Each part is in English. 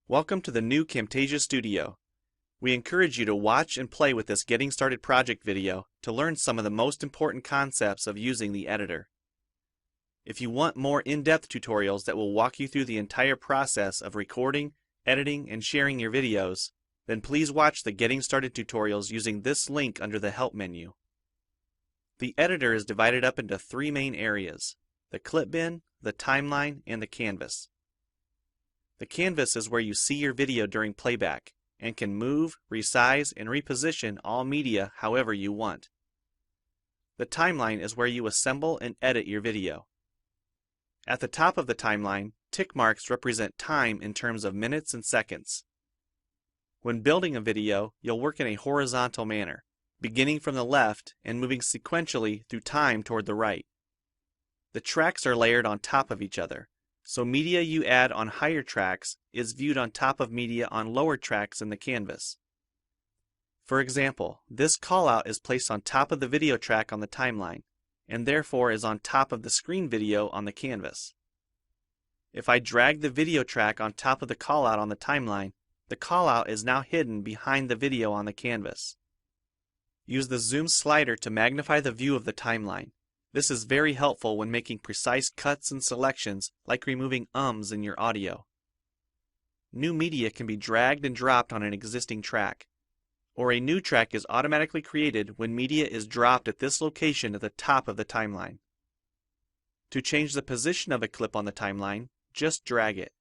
Welcome to the new Camtasia Studio. We encourage you to watch and play with this Getting Started project video to learn some of the most important concepts of using the editor. If you want more in-depth tutorials that will walk you through the entire process of recording, editing, and sharing your videos, then please watch the Getting Started tutorials using this link under the Help menu. The editor is divided up into three main areas: the clip bin, the timeline, and the canvas. The canvas is where you see your video during playback and can move, resize, and reposition all media however you want. The timeline is where you assemble and edit your video. At the top of the timeline, tick marks represent time in terms of minutes and seconds. When building a video, you'll work in a horizontal manner, beginning from the left and moving sequentially through time toward the right. The tracks are layered on top of each other, so media you add on higher tracks is viewed on top of media on lower tracks in the canvas. For example, this callout is placed on top of the video track on the timeline, and therefore is on top of the screen video on the canvas. If I drag the video track on top of the callout on the timeline, the callout is now hidden behind the video on the canvas. Use the zoom slider to magnify the view of the timeline. This is very helpful when making precise cuts and selections, like removing ums in your audio. New media can be dragged and dropped on an existing track, or a new track is automatically created when media is dropped at this location at the top of the timeline. To change the position of a clip on the timeline, just drag it.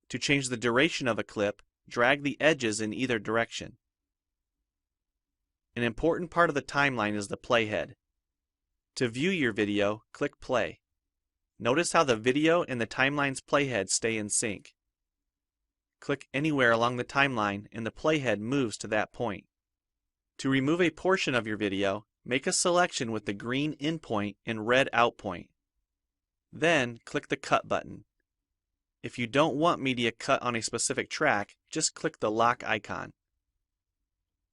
To change the duration of a clip, drag the edges in either direction. An important part of the timeline is the playhead. To view your video, click play. Notice how the video and the timeline's playhead stay in sync. Click anywhere along the timeline and the playhead moves to that point. To remove a portion of your video, make a selection with the green in point and red out point. Then click the cut button. If you don't want media cut on a specific track, just click the lock icon.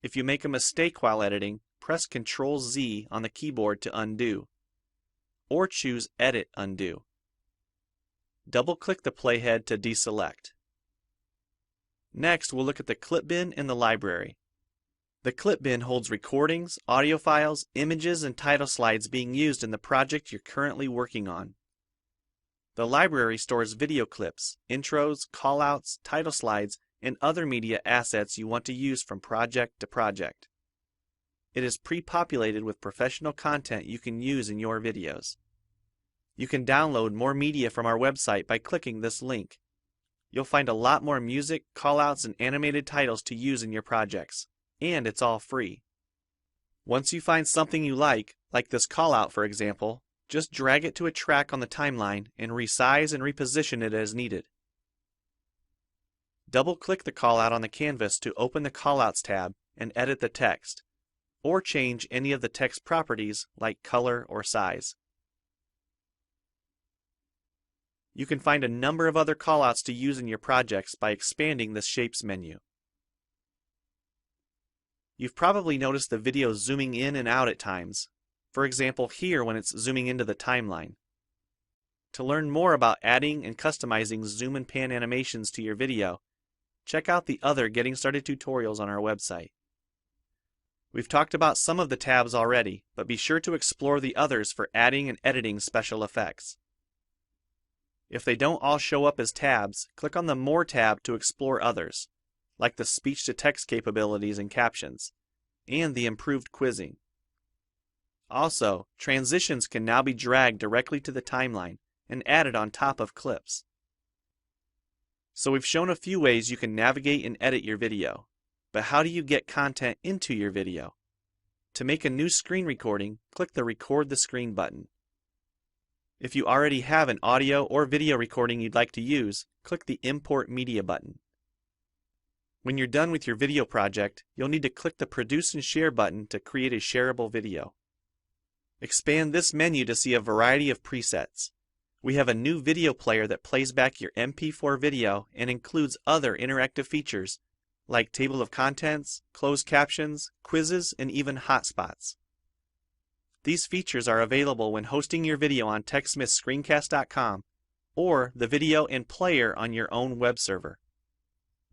If you make a mistake while editing, press Ctrl-Z on the keyboard to undo, or choose Edit Undo. Double-click the playhead to deselect. Next, we'll look at the clip bin and the library. The clip bin holds recordings, audio files, images, and title slides being used in the project you're currently working on. The library stores video clips, intros, callouts, title slides, and other media assets you want to use from project to project. It is pre-populated with professional content you can use in your videos. You can download more media from our website by clicking this link. You'll find a lot more music, callouts, and animated titles to use in your projects, and it's all free. Once you find something you like this callout for example, just drag it to a track on the timeline and resize and reposition it as needed. Double-click the callout on the canvas to open the Callouts tab and edit the text, or change any of the text properties like color or size. You can find a number of other callouts to use in your projects by expanding the Shapes menu. You've probably noticed the video zooming in and out at times, for example here when it's zooming into the timeline. To learn more about adding and customizing zoom and pan animations to your video, check out the other Getting Started tutorials on our website. We've talked about some of the tabs already, but be sure to explore the others for adding and editing special effects. If they don't all show up as tabs, click on the More tab to explore others, like the speech-to-text capabilities and captions, and the improved quizzing. Also, transitions can now be dragged directly to the timeline and added on top of clips. So we've shown a few ways you can navigate and edit your video. But how do you get content into your video? To make a new screen recording, click the Record the Screen button. If you already have an audio or video recording you'd like to use, click the Import Media button. When you're done with your video project, you'll need to click the Produce and Share button to create a shareable video. Expand this menu to see a variety of presets. We have a new video player that plays back your MP4 video and includes other interactive features like table of contents, closed captions, quizzes, and even hotspots. These features are available when hosting your video on TechSmithScreencast.com or the video and player on your own web server.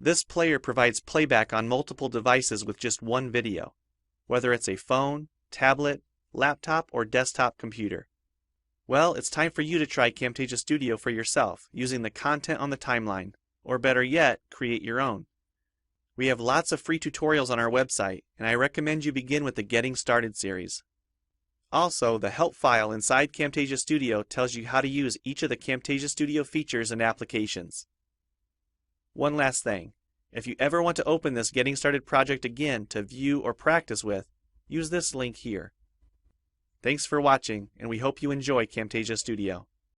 This player provides playback on multiple devices with just one video, whether it's a phone, tablet, laptop, or desktop computer. Well, it's time for you to try Camtasia Studio for yourself using the content on the timeline, or better yet, create your own. We have lots of free tutorials on our website, and I recommend you begin with the Getting Started series. Also, the help file inside Camtasia Studio tells you how to use each of the Camtasia Studio features and applications. One last thing, if you ever want to open this Getting Started project again to view or practice with, use this link here. Thanks for watching, and we hope you enjoy Camtasia Studio.